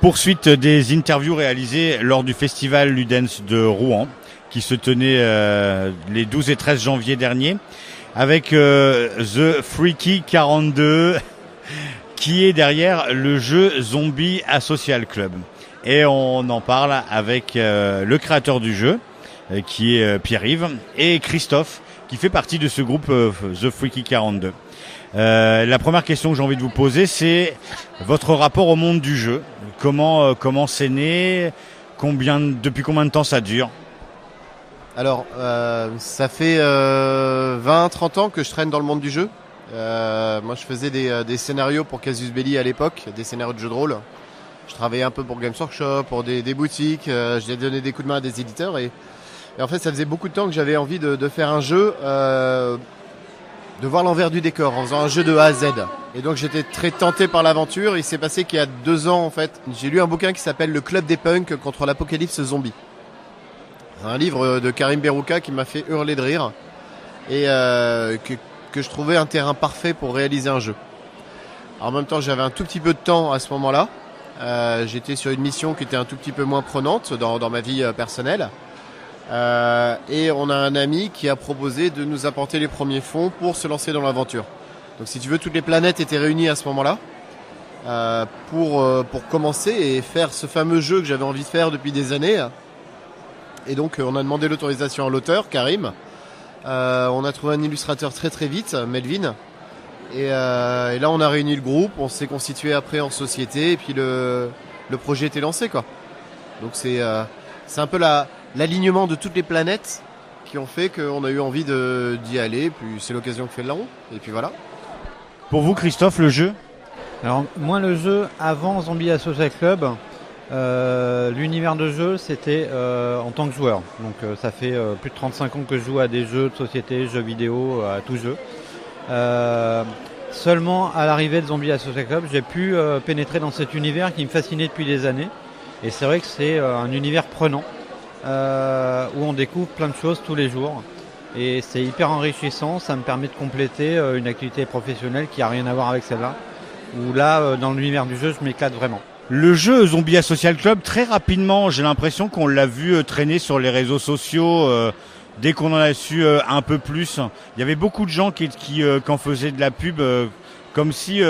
Poursuite des interviews réalisées lors du festival Ludens de Rouen, qui se tenait les 12 et 13 janvier dernier, avec The Freaky 42, qui est derrière le jeu Zombie Social Club. Et on en parle avec le créateur du jeu, qui est Pierre-Yves, et Christophe, qui fait partie de ce groupe The Freaky 42. La première question que j'ai envie de vous poser, c'est votre rapport au monde du jeu. Comment c'est né, depuis combien de temps ça dure? Alors, ça fait 20-30 ans que je traîne dans le monde du jeu. Moi, je faisais des scénarios pour Casus Belli à l'époque, des scénarios de jeux de rôle. Je travaillais un peu pour Games Workshop, pour des boutiques. J'ai donné des coups de main à des éditeurs. Et en fait, ça faisait beaucoup de temps que j'avais envie de faire un jeu, de voir l'envers du décor, en faisant un jeu de A à Z. Et donc, j'étais très tenté par l'aventure. Il s'est passé qu'il y a 2 ans, en fait, j'ai lu un bouquin qui s'appelle Le Club des Punks contre l'apocalypse zombie. Un livre de Karim Berouka qui m'a fait hurler de rire et que je trouvais un terrain parfait pour réaliser un jeu. Alors, en même temps, j'avais un tout petit peu de temps à ce moment-là. J'étais sur une mission qui était un tout petit peu moins prenante dans ma vie personnelle. Et on a un ami qui a proposé de nous apporter les premiers fonds pour se lancer dans l'aventure. Donc si tu veux, toutes les planètes étaient réunies à ce moment-là pour commencer et faire ce fameux jeu que j'avais envie de faire depuis des années. Et donc on a demandé l'autorisation à l'auteur, Karim. On a trouvé un illustrateur très très vite, Melvin. Et là on a réuni le groupe, on s'est constitué après en société et puis le projet était lancé, quoi. Donc c'est un peu l'alignement de toutes les planètes qui ont fait qu'on a eu envie d'y aller. Puis c'est l'occasion qui fait le larron. Et puis voilà. Pour vous, Christophe, le jeu? Alors moi, le jeu avant Zombie Social Club, l'univers de jeu, c'était en tant que joueur. Donc ça fait plus de 35 ans que je joue à des jeux de société, jeux vidéo, à tout jeu. Seulement à l'arrivée de Zombie Social Club, j'ai pu pénétrer dans cet univers qui me fascinait depuis des années. Et c'est vrai que c'est un univers prenant où on découvre plein de choses tous les jours. Et c'est hyper enrichissant, ça me permet de compléter une activité professionnelle qui n'a rien à voir avec celle-là. Où là, dans l'univers du jeu, je m'éclate vraiment. Le jeu Zombie Social Club, très rapidement, j'ai l'impression qu'on l'a vu traîner sur les réseaux sociaux. Dès qu'on en a su un peu plus, il y avait beaucoup de gens qui en faisaient de la pub, comme si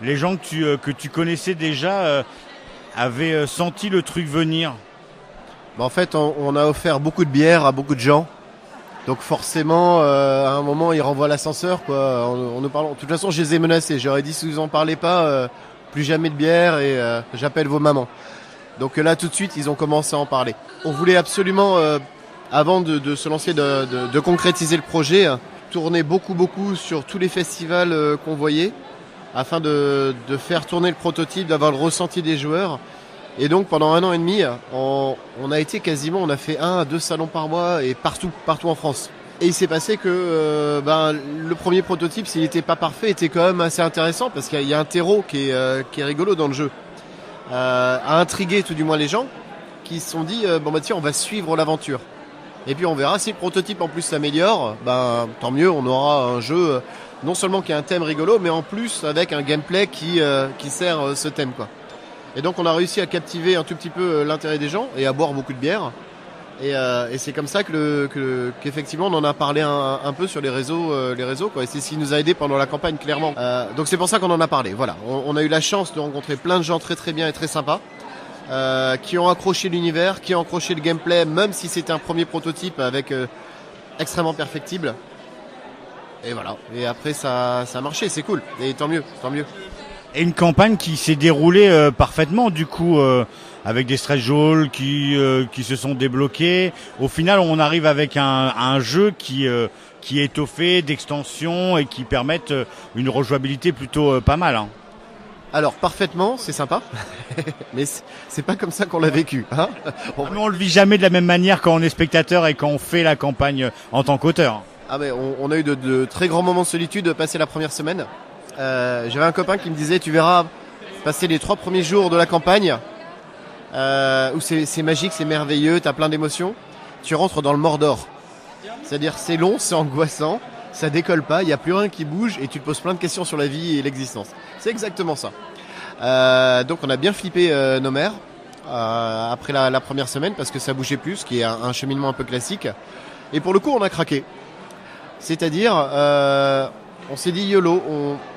les gens que tu connaissais déjà avaient senti le truc venir. En fait, on a offert beaucoup de bière à beaucoup de gens. Donc forcément, à un moment, ils renvoient l'ascenseur, quoi. On nous parle. De toute façon, je les ai menacés. J'aurais dit, si vous en parlez pas, plus jamais de bière et j'appelle vos mamans. Donc là, tout de suite, ils ont commencé à en parler. On voulait absolument, avant de se lancer, de concrétiser le projet, tourner beaucoup sur tous les festivals qu'on voyait, afin de faire tourner le prototype, d'avoir le ressenti des joueurs. Et donc pendant 1 an et demi, on a fait 1 à 2 salons par mois et partout en France. Et il s'est passé que le premier prototype, s'il n'était pas parfait, était quand même assez intéressant parce qu'il y a un terreau qui est rigolo dans le jeu, a intrigué tout du moins les gens qui se sont dit tiens, on va suivre l'aventure. Et puis on verra si le prototype en plus s'améliore, tant mieux, on aura un jeu non seulement qui a un thème rigolo, mais en plus avec un gameplay qui sert ce thème, quoi. Et donc on a réussi à captiver un tout petit peu l'intérêt des gens et à boire beaucoup de bière. Et c'est comme ça qu'effectivement on en a parlé un peu sur les réseaux, quoi. Et c'est ce qui nous a aidé pendant la campagne, clairement. Donc c'est pour ça qu'on en a parlé. Voilà, on a eu la chance de rencontrer plein de gens très très bien et très sympas, qui ont accroché l'univers, qui ont accroché le gameplay, même si c'était un premier prototype avec extrêmement perfectible. Et voilà. Et après ça a marché, c'est cool. Et tant mieux. Et une campagne qui s'est déroulée parfaitement, du coup, avec des stretch goals qui se sont débloqués. Au final, on arrive avec un jeu qui est étoffé, d'extension et qui permettent une rejouabilité plutôt pas mal. Hein. Alors parfaitement, c'est sympa, mais c'est pas comme ça qu'on l'a vécu. Hein, on le vit jamais de la même manière quand on est spectateur et quand on fait la campagne en tant qu'auteur. Ah mais on a eu de très grands moments de solitude passés la première semaine. J'avais un copain qui me disait, tu verras, passer les 3 premiers jours de la campagne, où c'est magique, c'est merveilleux, t'as plein d'émotions, tu rentres dans le Mordor. C'est-à-dire c'est long, c'est angoissant, ça décolle pas, il n'y a plus rien qui bouge et tu te poses plein de questions sur la vie et l'existence. C'est exactement ça. Donc on a bien flippé nos mères après la première semaine parce que ça bougeait plus, ce qui est un cheminement un peu classique. Et pour le coup, on a craqué. C'est-à-dire, on s'est dit YOLO,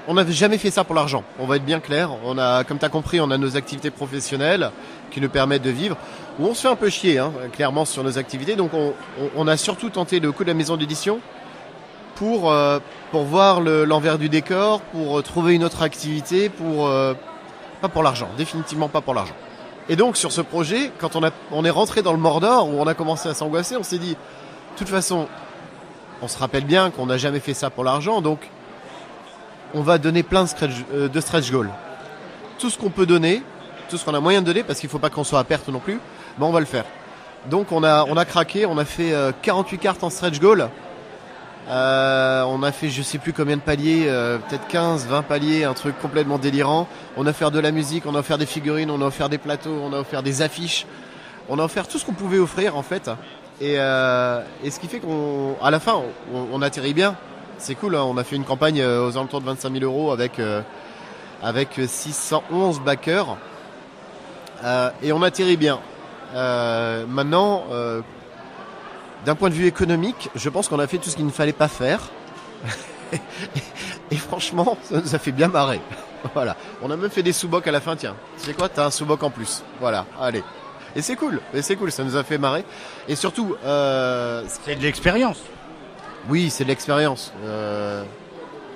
on n'avait jamais fait ça pour l'argent. On va être bien clair. On a, comme tu as compris, on a nos activités professionnelles qui nous permettent de vivre. Où on se fait un peu chier, clairement, sur nos activités. Donc on a surtout tenté le coup de la maison d'édition pour voir l'envers du décor, pour trouver une autre activité, pas pour l'argent, définitivement pas pour l'argent. Et donc sur ce projet, quand on est rentré dans le Mordor, où on a commencé à s'angoisser, on s'est dit, de toute façon, on se rappelle bien qu'on n'a jamais fait ça pour l'argent, donc on va donner plein de stretch goals. Tout ce qu'on peut donner, tout ce qu'on a moyen de donner, parce qu'il ne faut pas qu'on soit à perte non plus, on va le faire. Donc on a craqué, on a fait 48 cartes en stretch goal. On a fait je sais plus combien de paliers, peut-être 15, 20 paliers, un truc complètement délirant. On a offert de la musique, on a offert des figurines, on a offert des plateaux, on a offert des affiches. On a offert tout ce qu'on pouvait offrir en fait. Et ce qui fait qu'à la fin, on atterrit bien. C'est cool, on a fait une campagne aux alentours de 25 000 € avec 611 backers. Et on atterrit bien. Maintenant... d'un point de vue économique, je pense qu'on a fait tout ce qu'il ne fallait pas faire. Et franchement, ça nous a fait bien marrer. Voilà. On a même fait des sous-bocs à la fin. Tiens, tu sais quoi, t'as un sous-boc en plus. Voilà, allez. Et c'est cool, ça nous a fait marrer. Et surtout... c'est de l'expérience. Oui, c'est de l'expérience.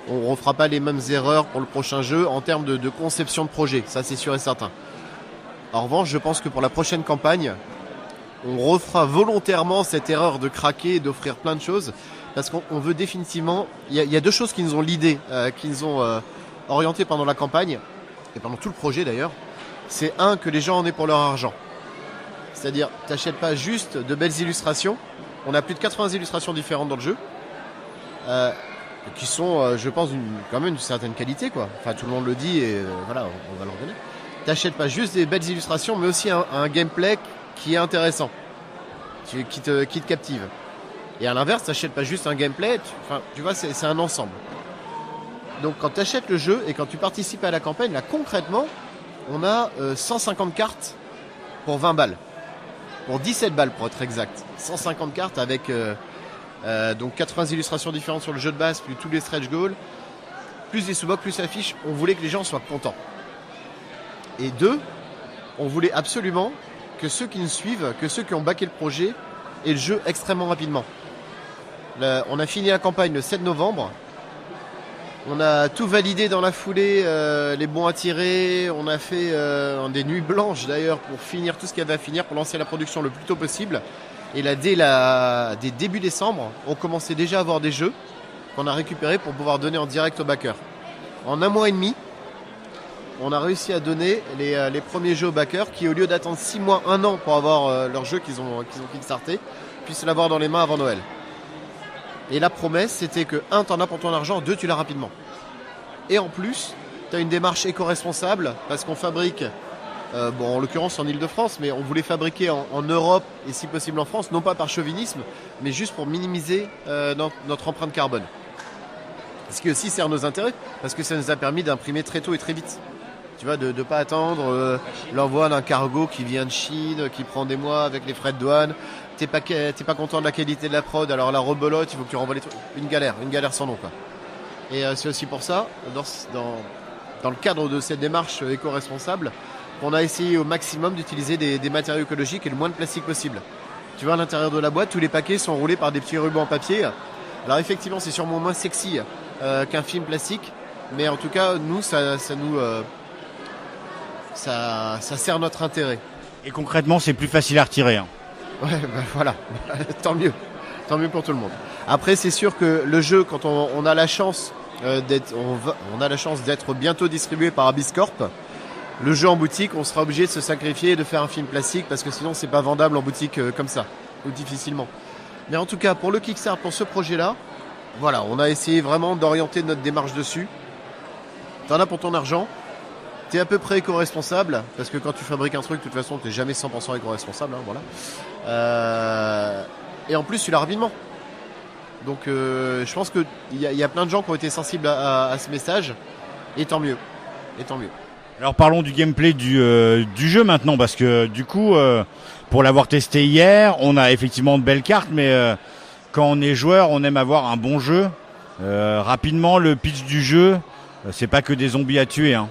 On ne refera pas les mêmes erreurs pour le prochain jeu en termes de conception de projet. Ça, c'est sûr et certain. En revanche, je pense que pour la prochaine campagne... on refera volontairement cette erreur de craquer et d'offrir plein de choses parce qu'on veut définitivement... Il y a deux choses qui nous ont l'idée, qui nous ont orientés pendant la campagne et pendant tout le projet d'ailleurs. C'est que les gens en aient pour leur argent. C'est-à-dire, t'achètes pas juste de belles illustrations. On a plus de 80 illustrations différentes dans le jeu qui sont, je pense, quand même d'une certaine qualité, quoi. Enfin, tout le monde le dit et voilà, on va l'en donner. T'achètes pas juste des belles illustrations, mais aussi un gameplay qui est intéressant, qui te captive. Et à l'inverse, t'achètes pas juste un gameplay, tu vois, c'est un ensemble. Donc quand tu achètes le jeu et quand tu participes à la campagne, là concrètement, on a 150 cartes pour 20 balles. Pour 17 balles pour être exact. 150 cartes avec donc 80 illustrations différentes sur le jeu de base, plus tous les stretch goals, plus des sous-bocs, plus affiches. On voulait que les gens soient contents. Et on voulait absolument que ceux qui nous suivent, que ceux qui ont backé le projet aient le jeu extrêmement rapidement. On a fini la campagne le 7 novembre. On a tout validé dans la foulée, les bons à tirer. On a fait des nuits blanches d'ailleurs pour finir tout ce qu'il y avait à finir, pour lancer la production le plus tôt possible. Et là, dès début décembre, on commençait déjà à avoir des jeux qu'on a récupérés pour pouvoir donner en direct aux backers. En un mois et demi, on a réussi à donner les premiers jeux aux backers qui, au lieu d'attendre 6 mois, 1 an pour avoir leur jeu qu'ils ont kickstarté, puissent l'avoir dans les mains avant Noël. Et la promesse, c'était que 1, t'en as pour ton argent, 2, tu l'as rapidement. Et en plus, tu as une démarche éco-responsable parce qu'on fabrique, en l'occurrence en Ile-de-France, mais on voulait fabriquer en Europe et si possible en France, non pas par chauvinisme, mais juste pour minimiser notre empreinte carbone. Ce qui aussi sert nos intérêts, parce que ça nous a permis d'imprimer très tôt et très vite. Tu vois, de ne pas attendre l'envoi d'un cargo qui vient de Chine, qui prend des mois avec les frais de douane. T'es pas content de la qualité de la prod, alors la rebelote, il faut que tu renvoies les trucs. Une galère sans nom, quoi. Et c'est aussi pour ça, dans le cadre de cette démarche éco-responsable, qu'on a essayé au maximum d'utiliser des matériaux écologiques et le moins de plastique possible. Tu vois, à l'intérieur de la boîte, tous les paquets sont roulés par des petits rubans en papier. Alors effectivement, c'est sûrement moins sexy qu'un film plastique, mais en tout cas, nous, ça sert notre intérêt. Et concrètement, c'est plus facile à retirer. Ouais, voilà, tant mieux pour tout le monde. Après, c'est sûr que le jeu, quand on a la chance d'être bientôt distribué par Abyss Corp, le jeu en boutique, on sera obligé de se sacrifier et de faire un film plastique parce que sinon, c'est pas vendable en boutique comme ça, ou difficilement. Mais en tout cas, pour le Kickstarter, pour ce projet-là, voilà, on a essayé vraiment d'orienter notre démarche dessus. T'en as pour ton argent. T'es à peu près éco-responsable, parce que quand tu fabriques un truc, de toute façon, t'es jamais 100% éco-responsable, voilà. Et en plus, tu l'as rapidement. Donc, je pense qu'il y a plein de gens qui ont été sensibles à ce message, et tant mieux. Alors parlons du gameplay du jeu maintenant, parce que du coup, pour l'avoir testé hier, on a effectivement de belles cartes, mais quand on est joueur, on aime avoir un bon jeu. Rapidement, le pitch du jeu, c'est pas que des zombies à tuer, hein.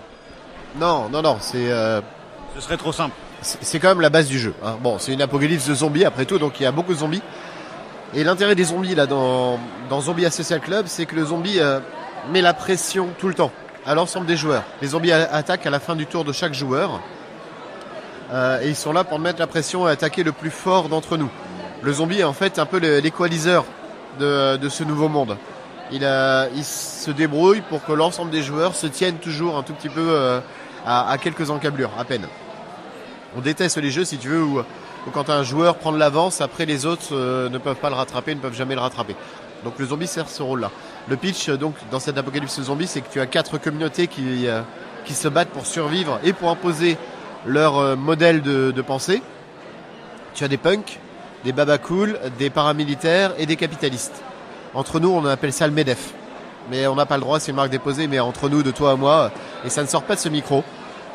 Non, Ce serait trop simple. c'est quand même la base du jeu, hein. Bon, c'est une apocalypse de zombies après tout, donc il y a beaucoup de zombies. Et l'intérêt des zombies là dans Zombie Social Club, c'est que le zombie met la pression tout le temps à l'ensemble des joueurs. Les zombies attaquent à la fin du tour de chaque joueur. Et ils sont là pour mettre la pression et attaquer le plus fort d'entre nous. Le zombie est en fait un peu l'équaliseur de ce nouveau monde. Il se débrouille pour que l'ensemble des joueurs se tiennent toujours un tout petit peu à quelques encablures, à peine. On déteste les jeux, si tu veux, où quand un joueur prend de l'avance, après les autres ne peuvent pas le rattraper, ne peuvent jamais le rattraper. Donc le zombie sert ce rôle-là. Le pitch, donc, dans cette apocalypse zombie, c'est que tu as 4 communautés qui se battent pour survivre et pour imposer leur modèle de pensée. Tu as des punks, des babacools, des paramilitaires et des capitalistes. Entre nous, on appelle ça le MEDEF. Mais on n'a pas le droit, c'est une marque déposée, mais entre nous, de toi à moi, et ça ne sort pas de ce micro,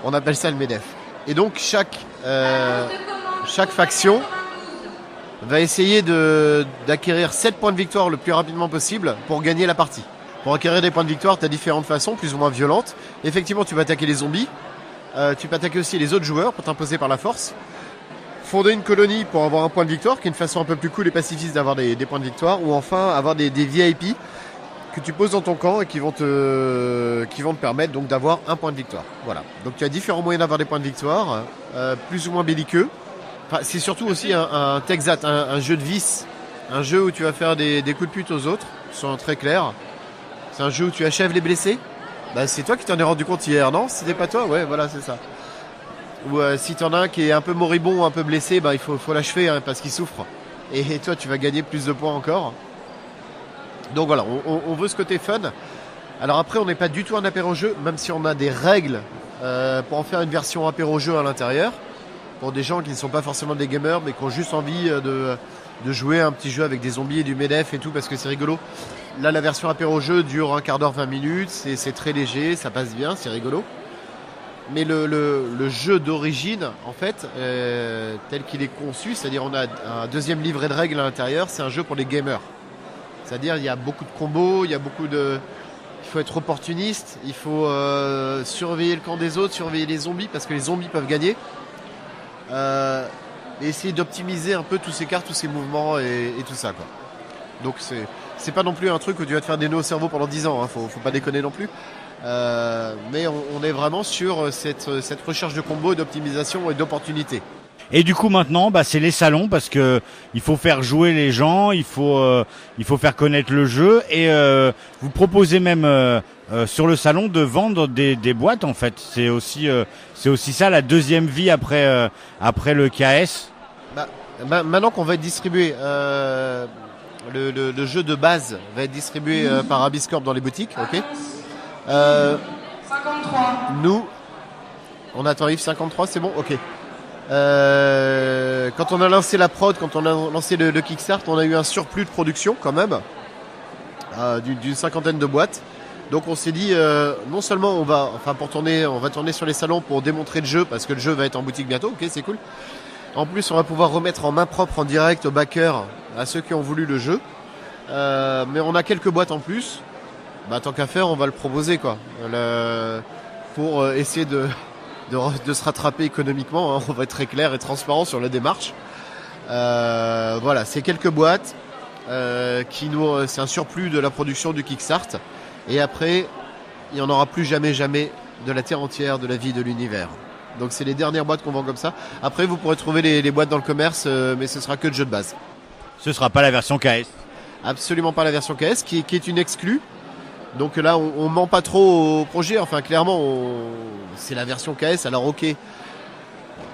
on appelle ça le MEDEF. Et donc chaque faction va essayer d'acquérir 7 points de victoire le plus rapidement possible pour gagner la partie. Pour acquérir des points de victoire, tu as différentes façons, plus ou moins violentes. Effectivement, tu vas attaquer les zombies. Tu peux attaquer aussi les autres joueurs pour t'imposer par la force. Fonder une colonie pour avoir un point de victoire, qui est une façon un peu plus cool et pacifiste d'avoir des points de victoire. Ou enfin, avoir des VIP que tu poses dans ton camp et qui vont te permettre donc d'avoir un point de victoire. Voilà. Donc tu as différents moyens d'avoir des points de victoire, plus ou moins belliqueux. Enfin, c'est surtout aussi un Texat, un jeu de vice, un jeu où tu vas faire des coups de pute aux autres, sont très clairs. C'est un jeu où tu achèves les blessés. Bah, c'est toi qui t'en es rendu compte hier, non? C'était pas toi? Ouais, voilà, c'est ça. Ou si t'en as un qui est un peu moribond, un peu blessé, bah, il faut l'achever, hein, parce qu'il souffre. Et toi, tu vas gagner plus de points encore. Donc voilà, on veut ce côté fun. Alors après, on n'est pas du tout un apéro-jeu, même si on a des règles pour en faire une version apéro-jeu à l'intérieur. Pour des gens qui ne sont pas forcément des gamers, mais qui ont juste envie de jouer un petit jeu avec des zombies et du MEDEF et tout, parce que c'est rigolo. Là, la version apéro-jeu dure un quart d'heure, 20 minutes, c'est très léger, ça passe bien, c'est rigolo. Mais le jeu d'origine, en fait, tel qu'il est conçu, c'est-à-dire on a un deuxième livret de règles à l'intérieur, c'est un jeu pour les gamers. C'est-à-dire il y a beaucoup de combos, il y a beaucoup de... Il faut être opportuniste, il faut surveiller le camp des autres, surveiller les zombies, parce que les zombies peuvent gagner. Et essayer d'optimiser un peu tous ces cartes, tous ces mouvements et tout ça, quoi. Donc c'est pas non plus un truc où tu vas te faire des nœuds au cerveau pendant 10 ans, hein, faut pas déconner non plus. Mais on est vraiment sur cette recherche de combo, d'optimisation et d'opportunité. Et du coup maintenant, bah, c'est les salons, parce que il faut faire jouer les gens, il faut faire connaître le jeu, et vous proposez même sur le salon de vendre des boîtes, en fait. C'est aussi ça la deuxième vie après le KS. Maintenant qu'on va être distribué, le jeu de base va être distribué par Abiscorp dans les boutiques, ok. 53. Nous, on attend Yves 53, c'est bon, ok. Quand on a lancé la prod, quand on a lancé le Kickstart, on a eu un surplus de production quand même, d'une 50aine de boîtes. Donc on s'est dit, non seulement on va tourner sur les salons pour démontrer le jeu, parce que le jeu va être en boutique bientôt, ok, c'est cool. En plus, on va pouvoir remettre en main propre, en direct, aux backers, à ceux qui ont voulu le jeu. Mais on a quelques boîtes en plus. Bah, tant qu'à faire, on va le proposer, quoi. Pour essayer de se rattraper économiquement, hein. On va être très clair et transparent sur la démarche. Voilà, c'est quelques boîtes c'est un surplus de la production du Kickstart. Et après, il n'y en aura plus jamais de la terre entière, de la vie, de l'univers. Donc c'est les dernières boîtes qu'on vend comme ça. Après, vous pourrez trouver les boîtes dans le commerce, mais ce sera que de jeux de base. Ce sera pas la version KS. Absolument pas la version KS, qui est une exclue. Donc là, on ment pas trop au projet. Enfin, clairement, c'est la version KS. Alors ok,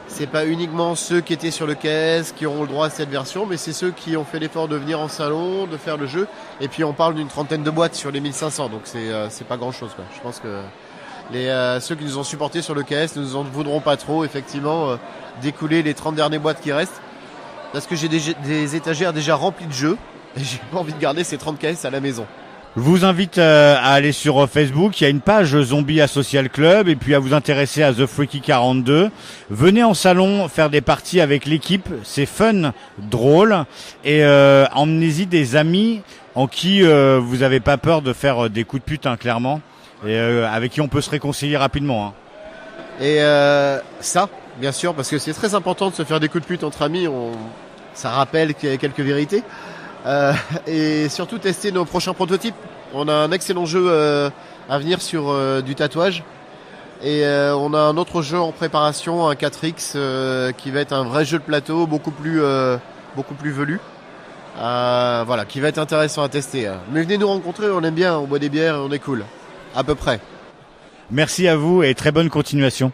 c'est pas uniquement ceux qui étaient sur le KS qui auront le droit à cette version, mais c'est ceux qui ont fait l'effort de venir en salon, de faire le jeu. Et puis on parle d'une 30aine de boîtes sur les 1500, donc c'est pas grand chose, quoi. Je pense que ceux qui nous ont supportés sur le KS ne nous en voudront pas trop, effectivement, d'écouler les 30 dernières boîtes qui restent. Parce que j'ai des étagères déjà remplies de jeux, et j'ai pas envie de garder ces 30 KS à la maison. Je vous invite à aller sur Facebook, il y a une page Zombie Asocial Club et puis à vous intéresser à The Freaky 42. Venez en salon faire des parties avec l'équipe, c'est fun, drôle et emmenez-y des amis en qui vous n'avez pas peur de faire des coups de pute, hein, clairement, et avec qui on peut se réconcilier rapidement. Hein. Et ça, bien sûr, parce que c'est très important de se faire des coups de pute entre amis, ça rappelle qu'il y a quelques vérités. Et surtout tester nos prochains prototypes. On a un excellent jeu à venir sur du tatouage et on a un autre jeu en préparation, un 4X qui va être un vrai jeu de plateau beaucoup plus velu. Voilà, qui va être intéressant à tester. Mais venez nous rencontrer, on aime bien, on boit des bières et on est cool. À peu près. Merci à vous et très bonne continuation.